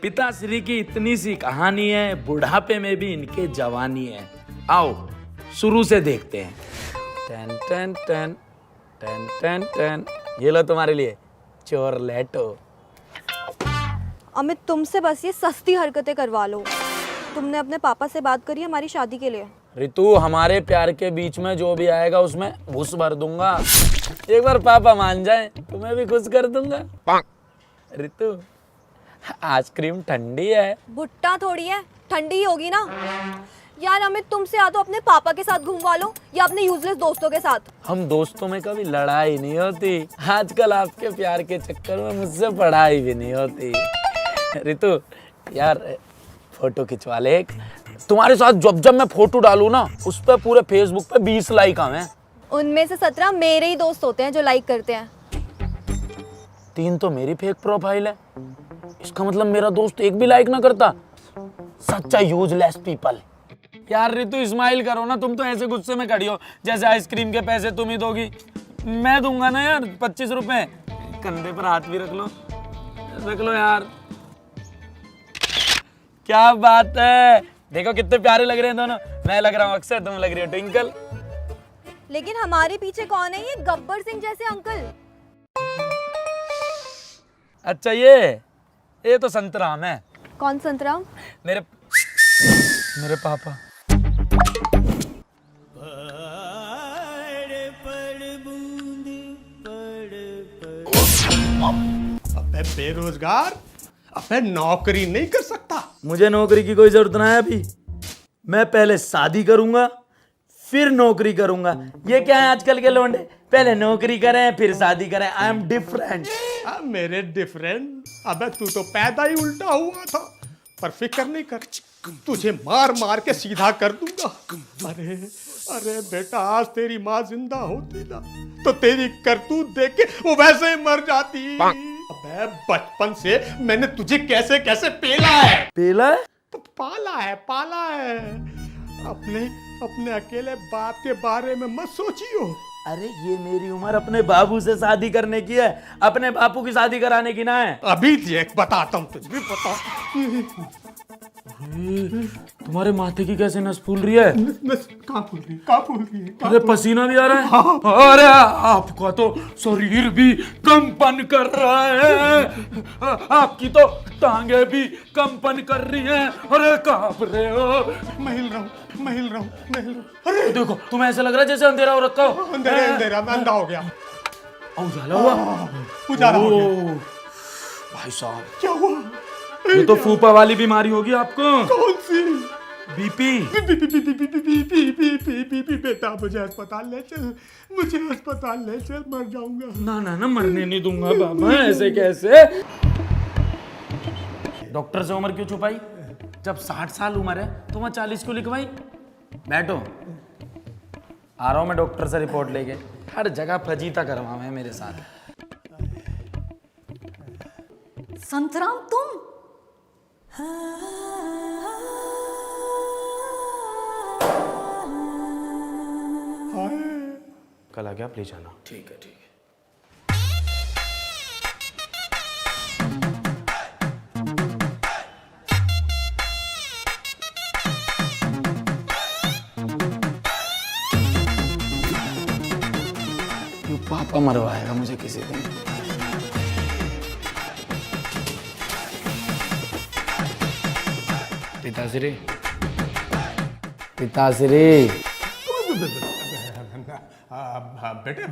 पिताश्री की इतनी सी कहानी है, बुढ़ापे में भी इनके जवानी है। आओ शुरू से देखते हैं। टन टन टन टन टन टन। ये लो तुम्हारे लिए चोरलेटो। अमित तुमसे बस ये सस्ती हरकतें करवा लो। तुमने अपने पापा से बात करी हमारी शादी के लिए? रितु, हमारे प्यार के बीच में जो भी आएगा उसमें घुस भर दूंगा। एक बार पापा मान जाए तुम्हें भी खुश कर दूंगा। रितु, आइसक्रीम ठंडी है। भुट्टा थोड़ी है, ठंडी ही होगी ना। यार अमित, तुमसे या तो अपने पापा के साथ घूमवा लो या अपने यूजलेस दोस्तों के साथ। हम दोस्तों में कभी लड़ाई नहीं होती। आजकल आपके प्यार के चक्कर में मुझसे पढ़ाई भी नहीं होती। रितु यार, फोटो खिंचवा ले एक। तुम्हारे साथ जब जब मैं फोटो डालूं ना, उस पर पूरे फेसबुक पे 20 लाइक आवे। उनमें से 17 मेरे ही दोस्त होते हैं जो लाइक करते हैं। 3 तो मेरी फेक प्रोफाइल है। इसका मतलब मेरा दोस्त एक भी लाइक ना करता। सच्चा यूजलेस पीपल। यार रितु, स्माइल करो ना। तुम तो ऐसे गुस्से में खड़ी हो जैसे आइसक्रीम के पैसे तुम ही दोगी। मैं दूंगा ना यार 25 रुपए। कंधे पर हाथ भी रख लो यार। क्या बात है, देखो कितने प्यारे लग रहे हैं दोनों। मैं लग रहा हूँ अक्षय, तुम लग रही हो ट्विंकल। लेकिन हमारे पीछे कौन है ये गब्बर सिंह जैसे अंकल? अच्छा, ये तो संतराम है। कौन संतराम? मेरे पापा। अबे बेरोजगार, अबे नौकरी नहीं कर सकता? मुझे नौकरी की कोई जरूरत ना है अभी। मैं पहले शादी करूंगा फिर नौकरी करूंगा। ये क्या है आजकल के लौंडे, पहले नौकरी करें फिर शादी करें। I am different. मेरे डिफरेंट? अबे तू तो पैदा ही उल्टा हुआ था। पर फिक्र नहीं कर, तुझे मार मार के सीधा कर दूंगा। अरे अरे बेटा, आज तेरी माँ जिंदा होती ना तो तेरी करतूत देख के वो वैसे ही मर जाती। अबे बचपन से मैंने तुझे कैसे कैसे पेला है। पेला है? पाला है। अपने अकेले बाप के बारे में मत सोचियो। अरे ये मेरी उम्र अपने बाबू से शादी करने की है, अपने बापू की शादी कराने की ना है। अभी देख बताता हूँ तुझे भी बता। तुम्हारे माथे की कैसे नस फूल रही है? कहाँ फूल रही है? अरे पसीना भी आ रहा है। अरे आपका तो शरीर भी कंपन कर रहा है। आपकी तो टांगे भी कंपन कर रही हैं। अरे कांप रहे हो। मैं हिल रहा हूँ। अरे देखो, तुम्हें ऐसा लग रहा है जैसे अंधेरा हो रखा हो। अंधेरा मैं अंधा हो गया। उजाला हुआ। उजाला हो गया। भाई साहब, क्या हुआ? ये तो फूफा वाली बीमारी होगी आपको। कौन सी? बीपी। बेटा मुझे अस्पताल ले चल, मर जाऊंगा। ना मरने नहीं दूंगा बाबा, ऐसे कैसे? डॉक्टर से उम्र क्यों छुपाई? जब 60 साल उम्र है तो वहाँ 40 क्यों लिखवाई? बैठो, आ रहा हूँ मैं डॉक्टर से रिपोर्ट लेके। हर जगह फजीता करवावे है मेरे साथ। संतराम तुम? कल आ गया, आप ले जाना। ठीक है। पापा मरवाएगा मुझे किसी दिन। पिताश्री। बेटे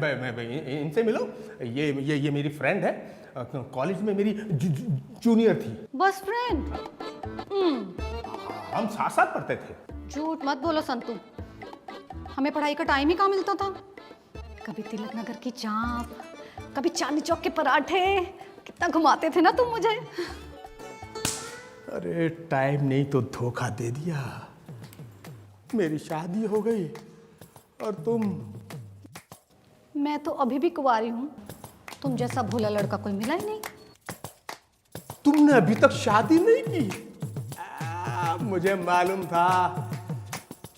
इनसे मिलो। ये मेरी फ्रेंड है, कॉलेज में मेरी जूनियर थी। बस फ्रेंड? हम साथ साथ पढ़ते थे। झूठ मत बोलो संतू, हमें पढ़ाई का टाइम ही कहाँ मिलता था। कभी तिलक नगर की चाप, कभी चांदनी चौक के पराठे, कितना घुमाते थे ना तुम मुझे। अरे टाइम नहीं तो धोखा दे दिया। मेरी शादी हो गई और तुम। मैं तो अभी भी कुंवारी हूँ, तुम जैसा भोला लड़का कोई मिला ही नहीं। तुमने अभी तक शादी नहीं की? मुझे मालूम था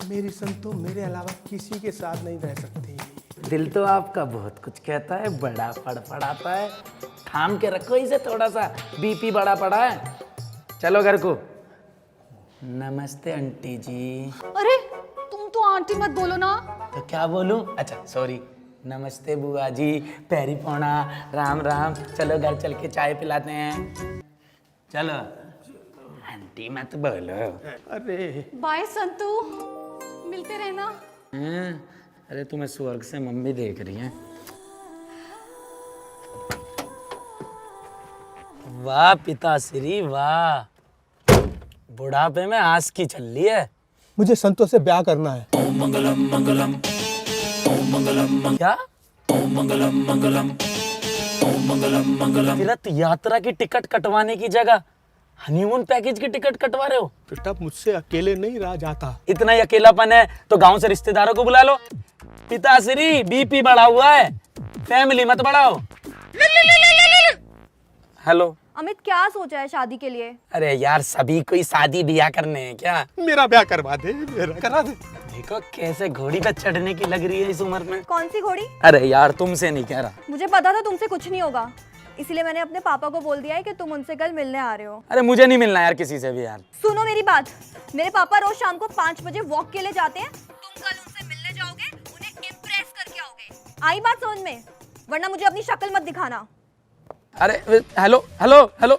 मेरी संतो मेरे अलावा किसी के साथ नहीं रह सकती। दिल तो आपका बहुत कुछ कहता है, बड़ा फड़फड़ाता है। थाम के रखो इसे थोड़ा सा, बीपी बड़ा पड़ा है। चलो घर को। नमस्ते आंटी जी। अरे तुम तो आंटी मत बोलो ना। तो क्या बोलूं? अच्छा सॉरी। नमस्ते बुआ जी, पैरी पौना, राम राम। चलो घर चल के चाय पिलाते हैं। चलो आंटी मत बोलो। अरे बाय संतू, मिलते रहना। अरे तुम्हें स्वर्ग से मम्मी देख रही हैं। वाह पिताश्री वाह, बुढ़ापे में आस की चल रही है। मुझे संतोष से ब्याह करना है। क्या? तीर्थ यात्रा की टिकट कटवाने की जगह हनीमून पैकेज की टिकट कटवा रहे हो? बेटा मुझसे अकेले नहीं रहा जाता। इतना ही अकेलापन है तो गांव से रिश्तेदारों को बुला लो। पिताश्री बीपी बढ़ा हुआ है, फैमिली मत बढ़ाओ। हेलो अमित, क्या सोचा है शादी के लिए? अरे यार सभी कोई शादी ब्याह करने हैं क्या? मेरा ब्याह करवा दे, मेरा करा दे। देखो कैसे घोड़ी पे चढ़ने की लग रही है इस उम्र में। कौन सी घोड़ी? अरे यार तुमसे नहीं कह रहा। मुझे पता था तुमसे कुछ नहीं होगा, इसलिए मैंने अपने पापा को बोल दिया है कि तुम उनसे कल मिलने आ रहे हो। अरे मुझे नहीं मिलना यार किसी से भी यार। सुनो मेरी बात, मेरे पापा रोज शाम को 5 बजे वॉक के लिए जाते हैं। तुम कल उनसे मिलने जाओगे, उन्हें इम्प्रेस करके आओगे। आई बात समझ में? वरना मुझे अपनी शक्ल मत दिखाना। अरे हेलो हेलो हेलो।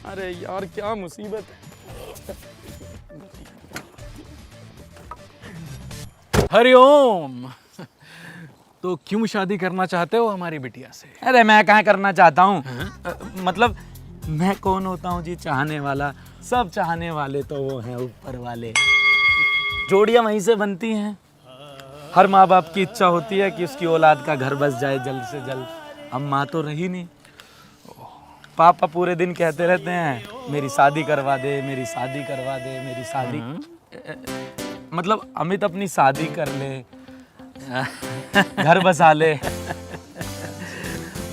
अरे यार क्या मुसीबत है। हरिओम। तो क्यों शादी करना चाहते हो हमारी बिटिया से? अरे मैं कहाँ करना चाहता हूँ, मतलब मैं कौन होता हूँ जी चाहने वाला। सब चाहने वाले तो वो हैं ऊपर वाले। जोड़ियाँ वहीं से बनती हैं। हर माँ बाप की इच्छा होती है कि उसकी औलाद का घर बस जाए जल्द से जल्द। अब माँ तो रही नहीं। पापा पूरे दिन कहते रहते हैं मेरी शादी करवा दे, मेरी शादी करवा दे, मेरी शादी। मतलब अमित अपनी शादी कर ले, घर बसा ले।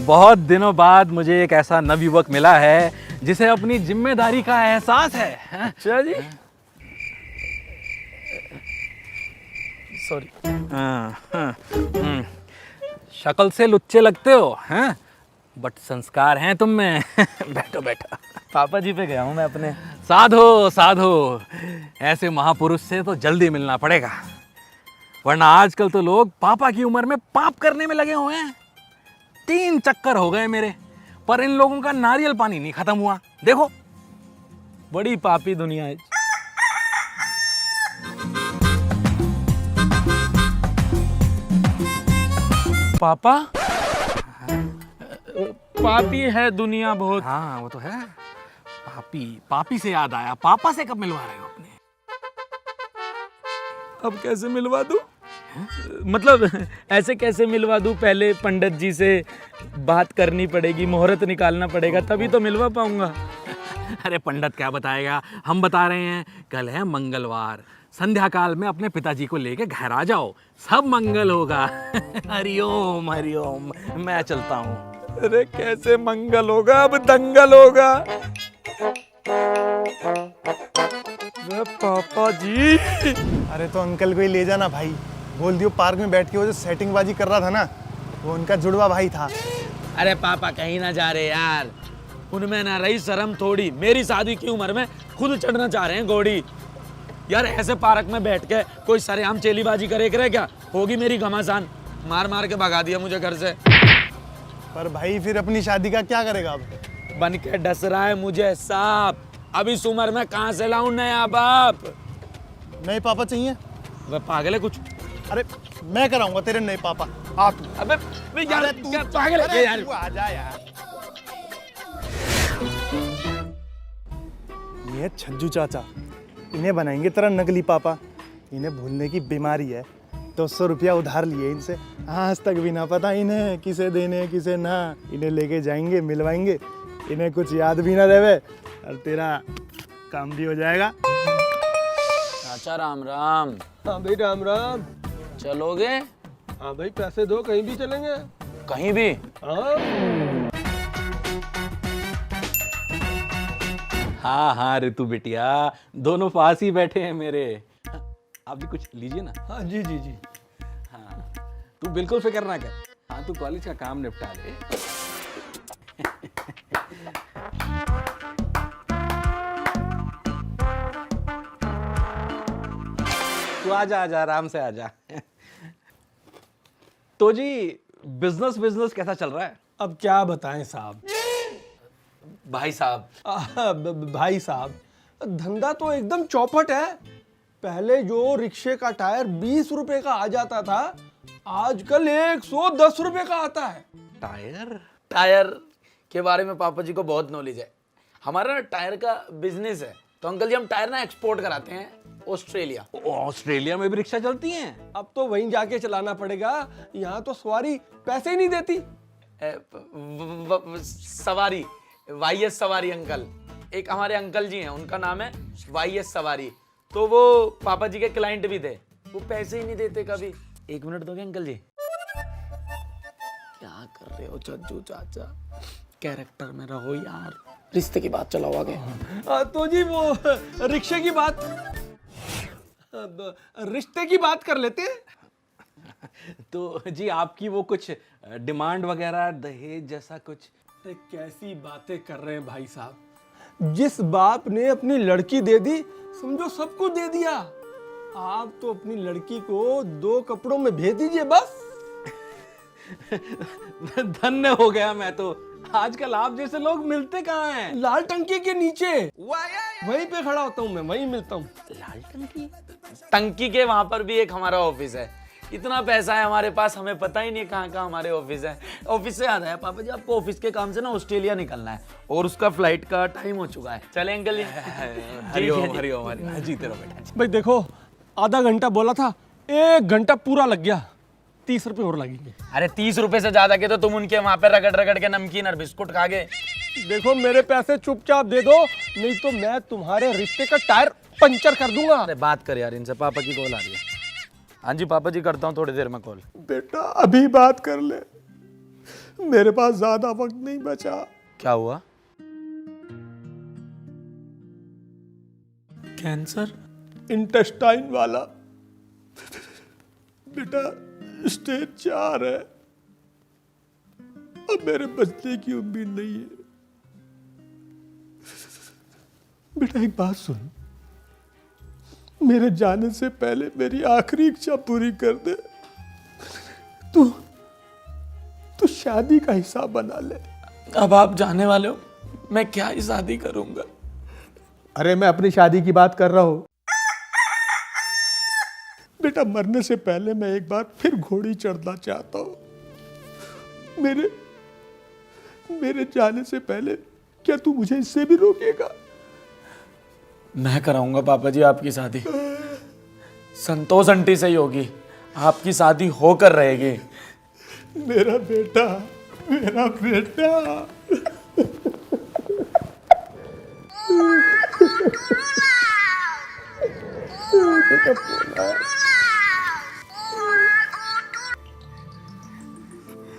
बहुत दिनों बाद मुझे एक ऐसा नवयुवक मिला है जिसे अपनी जिम्मेदारी का एहसास है। अच्छा जी सॉरी। शक्ल से लुच्चे लगते हो हैं, बट संस्कार हैं तुम में। बैठो बैठो। पापा जी पे गया हूँ मैं अपने। साधो साधो, ऐसे महापुरुष से तो जल्दी मिलना पड़ेगा, वरना आजकल तो लोग पापा की उम्र में पाप करने में लगे हुए हैं। 3 चक्कर हो गए मेरे, पर इन लोगों का नारियल पानी नहीं खत्म हुआ। देखो बड़ी पापी दुनिया है। पापा पापी है दुनिया बहुत। हाँ वो तो है। पापी पापी से याद आया, पापा से कब मिलवा रहे हो अपने? अब कैसे मिलवा दूं? मतलब ऐसे कैसे मिलवा दूं? पहले पंडित जी से बात करनी पड़ेगी, मुहूर्त निकालना पड़ेगा, तभी तो मिलवा पाऊंगा। अरे पंडित क्या बताएगा, हम बता रहे हैं। कल है मंगलवार, संध्या काल में अपने पिताजी को लेके घर आ जाओ, सब मंगल होगा। हरिओम हरिओम। मैं चलता हूँ। अरे कैसे मंगल होगा, अब दंगल होगा। अरे पापा जी। अरे तो अंकल को ही ले जाना भाई, बोल दियो पार्क में बैठ के वो जो सेटिंग बाजी कर रहा था ना, वो उनका जुड़वा भाई था। अरे पापा कहीं ना जा रहे यार, उनमें ना रही शर्म थोड़ी। मेरी शादी की उम्र में खुद चढ़ना चाह रहे हैं घोड़ी। यार ऐसे पार्क में बैठ के कोई सरेआम चेलीबाजी करे क्या होगी मेरी घमासान। मार मार के भगा दिया मुझे घर से। पर भाई फिर अपनी शादी का क्या करेगा अब? बन के डस रहा है मुझे सांप। अब इस उम्र में कहाँ से लाऊं नया बाप? नए पापा चाहिए? वह पागल है कुछ। अरे मैं कराऊंगा तेरे नए पापा। आ तू। अबे यार अरे तू क्या पागल है अरे यार? तू आ जा यार। ये छज्जू चाचा, इन्हें बनाएंगे तेरा नकली पापा। इन्हें भूलने की बीमारी है। 200 रुपया उधार लिए इनसे, आज तक भी ना पता इन्हें किसे देने किसे ना। इन्हें लेके जाएंगे, मिलवाएंगे, इन्हें कुछ याद भी ना देवे और तेरा काम भी हो जाएगा। चाचा राम राम। हाँ भाई राम राम। चलोगे? हाँ भाई पैसे दो, कहीं भी चलेंगे। कहीं भी? हाँ हाँ ऋतु बिटिया, दोनों पास ही बैठे हैं मेरे। आप भी कुछ लीजिए ना। हाँ जी जी जी। हाँ तू बिल्कुल फिक्र ना कर। हाँ तू कॉलेज का काम निपटा ले। आजा आजा आराम से आजा। तो जी बिजनेस बिजनेस कैसा चल रहा है? अब क्या बताएं साहब। भाई साहब, भाई साहब, धंधा तो एकदम चौपट है। पहले जो रिक्शे का टायर 20 रुपए का आ जाता था, आजकल 110 रुपए का आता है। टायर के बारे में पापा जी को बहुत नॉलेज है। हमारा ना टायर का बिजनेस है, तो अंकल जी हम टायर ना एक्सपोर्ट कराते हैं ऑस्ट्रेलिया। ऑस्ट्रेलिया में भी रिक्शा चलती हैं? अब तो वहीं जाके चलाना पड़ेगा, यहाँ तो सवारी पैसे ही नहीं देती। सवारी, वाईएस सवारी अंकल। एक हमारे अंकल जी हैं, उनका नाम है वाईएस सवारी। तो वो पापा जी के क्लाइंट भी थे, वो पैसे ही नहीं देते कभी। 1 मिनट दोगे अंकल जी? क्या कर रहे हो चज्जू चाचा, कैरेक्टर में रहो यार। रिश्ते की बात चलाओ आगे। तो जी वो रिक्शे की बात, रिश्ते की बात कर लेते हैं। तो जी आपकी वो कुछ डिमांड वगैरह, दहेज जैसा कुछ? अरे कैसी बातें कर रहे हैं भाई साहब। जिस बाप ने अपनी लड़की दे दी, समझो सब कुछ दे दिया। आप तो अपनी लड़की को 2 कपड़ों में भेज दीजिए बस। धन्य हो गया मैं तो। आजकल आप जैसे लोग मिलते कहाँ हैं? लाल टंकी के नीचे वहीं पे खड़ा होता हूँ मैं, वहीं मिलता हूँ। लाल टंकी? टंकी के वहां पर भी एक हमारा ऑफिस है। इतना पैसा है हमारे पास, हमें पता ही नहीं कहाँ कहाँ हमारे ऑफिस है। ऑफिस से याद आया पापा जी, आपको ऑफिस के काम से ना ऑस्ट्रेलिया निकलना है और उसका फ्लाइट का टाइम हो चुका है। चले अंकल जी? हरिओम हरिओम हरिओम, जीते रहो बेटा। भाई देखो, आधा घंटा बोला था, 1 घंटा पूरा लग गया। 30 रुपए और लगेंगे। अरे 30 रुपए से ज्यादा के तो तुम उनके वहां पे रगड़ रगड़ के नमकीन और बिस्कुट खा गए। देखो मेरे पैसे चुपचाप दे दो, नहीं तो मैं तुम्हारे रिश्ते का टायर पंचर कर दूंगा। अरे बात कर यार इनसे, पापा की कॉल आ रही है। हाँ जी पापा जी, करता हूँ थोड़ी देर में कॉल। बेटा अभी बात कर ले, मेरे पास ज्यादा वक्त नहीं बचा। क्या हुआ? कैंसर? इंटेस्टाइन वाला। बेटा स्टेज 4 है, अब मेरे बचने की उम्मीद नहीं है। बेटा एक बात सुन, मेरे जाने से पहले मेरी आखिरी इच्छा पूरी कर दे। तू शादी का हिसाब बना ले। अब आप जाने वाले हो, मैं क्या ही शादी करूंगा? अरे मैं अपनी शादी की बात कर रहा हूं। बेटा मरने से पहले मैं एक बार फिर घोड़ी चढ़ना चाहता हूं। मेरे जाने से पहले क्या तू मुझे इससे भी रोकेगा? मैं कराऊंगा पापा जी आपकी शादी। संतोष आंटी से ही होगी, आपकी शादी होकर रहेगी। मेरा बेटा, मेरा बेटा।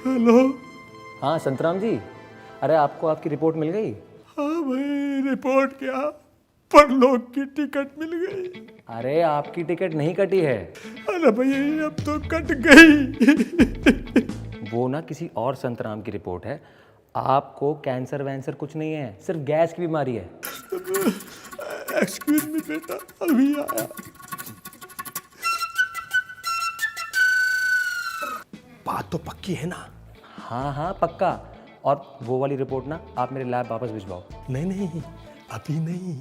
हेलो। हाँ संतराम जी, अरे आपको आपकी रिपोर्ट मिल गई? हाँ भाई, रिपोर्ट क्या, परलोक की टिकट मिल गई। अरे आपकी टिकट नहीं कटी है, अरे भाई अब तो कट गई। वो ना किसी और संतराम की रिपोर्ट है। आपको कैंसर वैंसर कुछ नहीं है, सिर्फ गैस की बीमारी है। एक्सक्यूज मी बेटा, अभी आया। बात तो पक्की है ना? हाँ हाँ पक्का। और वो वाली रिपोर्ट ना आप मेरे लैब वापस भिजवाओ। नहीं नहीं, अभी नहीं,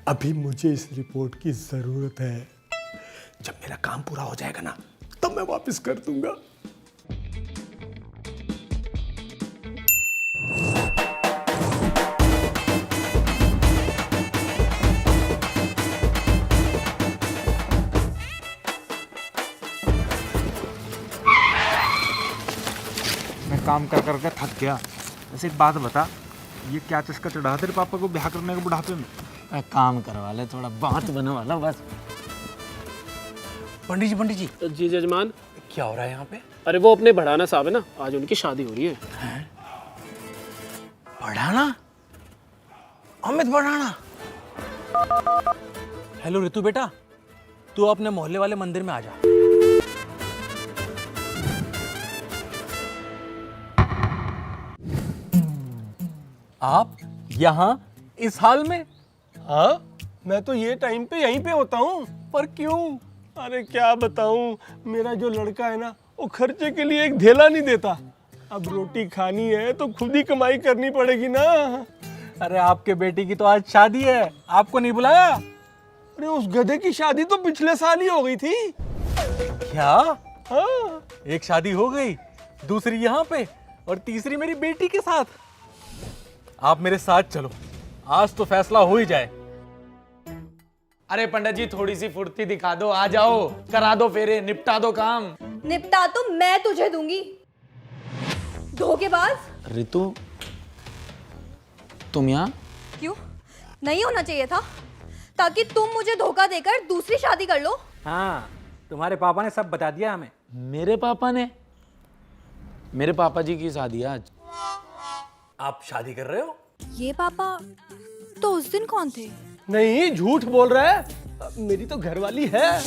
अभी मुझे इस रिपोर्ट की जरूरत है। जब मेरा काम पूरा हो जाएगा ना, तब मैं वापस कर दूंगा। मैं काम कर करके थक गया। वैसे एक बात बता, ये क्या चस्का चढ़ा तेरे पापा को ब्याह करने के बुढ़ापे में? काम करवा ले, थोड़ा बात बनवा लो बस। पंडित जी जी जजमान। क्या हो रहा है यहाँ पे? अरे वो अपने बढ़ाना साहब है ना, आज उनकी शादी हो रही है। बढ़ाना? अमित बढ़ाना? हेलो ऋतु बेटा, तू अपने मोहल्ले वाले मंदिर में आ जा। आप यहाँ इस हाल में? हाँ, मैं तो ये टाइम पे यहीं पे होता हूँ। पर क्यों? अरे क्या बताऊं, मेरा जो लड़का है ना वो खर्चे के लिए एक धेला नहीं देता। अब रोटी खानी है तो खुद ही कमाई करनी पड़ेगी ना। अरे आपके बेटी की तो आज शादी है, आपको नहीं बुलाया? अरे उस गधे की शादी तो पिछले साल ही हो गई थी। क्या? हाँ। एक शादी हो गई, दूसरी यहाँ पे और तीसरी मेरी बेटी के साथ। आप मेरे साथ चलो, आज तो फैसला हो ही जाए। अरे पंडित जी थोड़ी सी फुर्ती दिखा दो, आ जाओ, करा दो फेरे, निपटा दो काम। निपटा तो मैं तुझे दूंगी, धोखेबाज। रितु तुम यहाँ? क्यों नहीं होना चाहिए था, ताकि तुम मुझे धोखा देकर दूसरी शादी कर लो। हाँ, तुम्हारे पापा ने सब बता दिया हमें। मेरे पापा ने? मेरे पापा जी की शादी है आज। आप शादी कर रहे हो? ये पापा तो उस दिन कौन थे? नहीं, झूठ बोल रहा है, मेरी तो घरवाली है।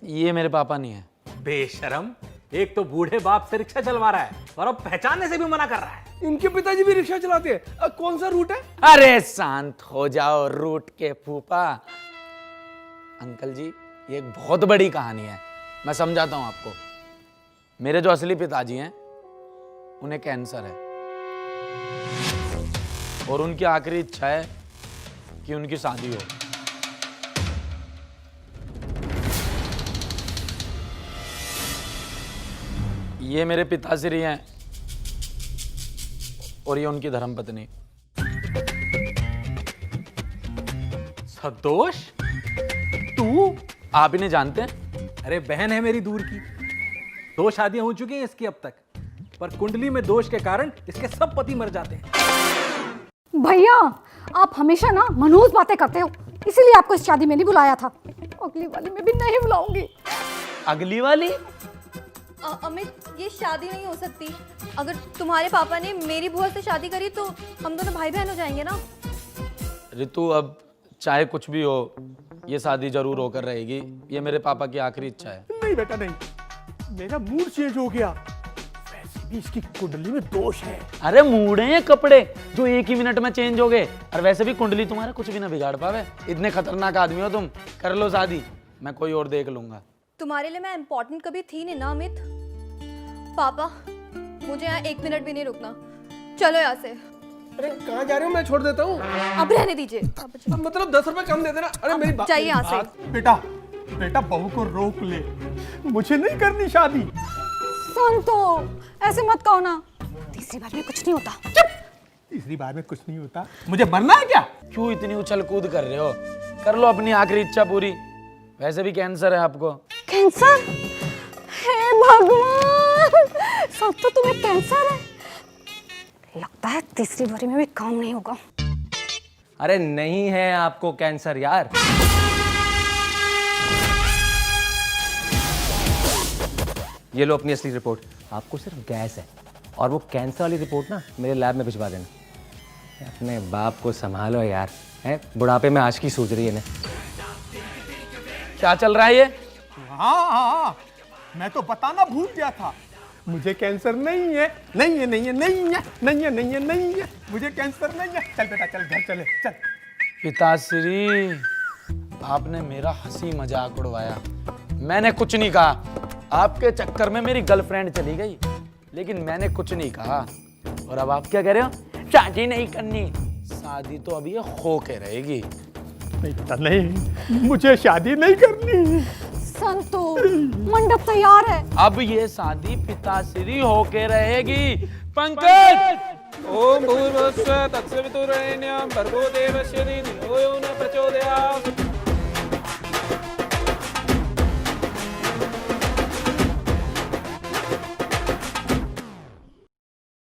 ये मेरे पापा नहीं है। बेशरम, एक तो बूढ़े बाप से रिक्शा चलवा रहा है और अब पहचानने से भी मना कर रहा है। इनके पिताजी भी रिक्शा चलाते हैं। कौन सा रूट है? अरे शांत हो जाओ रूट के फूफा। अंकल जी ये एक बहुत बड़ी कहानी है, मैं समझाता हूं आपको। मेरे जो असली पिताजी हैं उन्हें कैंसर है और उनकी आखिरी इच्छा है कि उनकी शादी हो। ये मेरे पिताश्री हैं और ये उनकी धर्मपत्नी। सतोष, तू? आप इन्हें जानते हैं? अरे बहन है मेरी दूर की। 2 शादियां हो चुकी हैं इसकी अब तक, पर कुंडली में दोष के कारण इसके सब पति मर जाते हैं। भैया आप हमेशा ना मनहूस बातें करते हो, इसीलिए आपको इस शादी में नहीं बुलाया था। अगली वाली में भी नहीं बुलाऊंगी। अगली वाली? अमित ये शादी नहीं हो सकती। अगर तुम्हारे पापा ने मेरी बुआ से शादी करी तो हम दोनों भाई बहन हो जाएंगे ना। रितु अब चाहे कुछ भी हो, ये शादी जरूर होकर रहेगी। ये मेरे पापा की आखिरी इच्छा है। नहीं बेटा नहीं, मेरा मूड चेंज हो गया। वैसे भी इसकी कुंडली में दोष है। अरे मूड हैं कपड़े जो एक ही मिनट में चेंज हो गए। और वैसे भी कुंडली तुम्हारा कुछ भी ना बिगाड़ पावे। इतने खतरनाक आदमी हो तुम। कर लो शादी, मैं कोई और देख लूंगा। तुम्हारे लिए मैं इम्पोर्टेंट कभी थी नहीं ना अमित। पापा मुझे यहाँ 1 मिनट भी नहीं रुकना, चलो यहाँ से। अरे कहाँ जा रहे हो? मैं छोड़ देता हूँ। अब रहने दीजिए। अब मतलब 10 रुपए कम दे देना। अरे मेरी बात चाहिए यहाँ से। बेटा बेटा बहू को रोक ले, मुझे नहीं करनी शादी। संतो ऐसे मत कहो ना, तीसरी बार में कुछ नहीं होता। तीसरी बार में कुछ नहीं होता। मुझे मरना है क्या? क्यों इतनी उछल कूद कर रहे हो? कर लो अपनी आखिरी इच्छा पूरी। वैसे भी कैंसर है आपको। कैंसर? हे भगवान, संतो तुम्हें कैंसर है? लगता है तीसरी बारी में भी काम नहीं होगा। अरे नहीं है आपको कैंसर यार। ये लो अपनी असली रिपोर्ट। आपको सिर्फ गैस है और वो कैंसर वाली रिपोर्ट ना मेरे लैब में भिजवा देना। अपने बाप को संभालो यार, हैं? बुढ़ापे में आशिकी सूझ रही है ना। क्या चल रहा है ये? हाँ, मैं तो बताना भूल गया था। मुझे कैंसर नहीं है, नहीं है, नहीं है, नहीं है, नहीं है, नहीं है, नहीं है। मुझे कैंसर नहीं है। चल बेटा चल, घर चले चल। पिताश्री आपने मेरा हंसी मजाक उड़वाया। मैंने कुछ नहीं कहा। आपके चक्कर में मेरी गर्लफ्रेंड चली गई, लेकिन मैंने कुछ नहीं कहा। और अब आप क्या कह रहे हो? शादी नहीं करनी। शादी तो अभी ये हो के रहेगी। नहीं बेटा नहीं, मुझे शादी नहीं करनी। संतो मंडप तैयार है। अब ये शादी पिताश्री होके रहेगी। पंकज! ओम भूर्भुवस्सुः तत्सवितुर्वरेण्यं भर्गो देवस्य धीमहि धियो यो न प्रचोदयात्।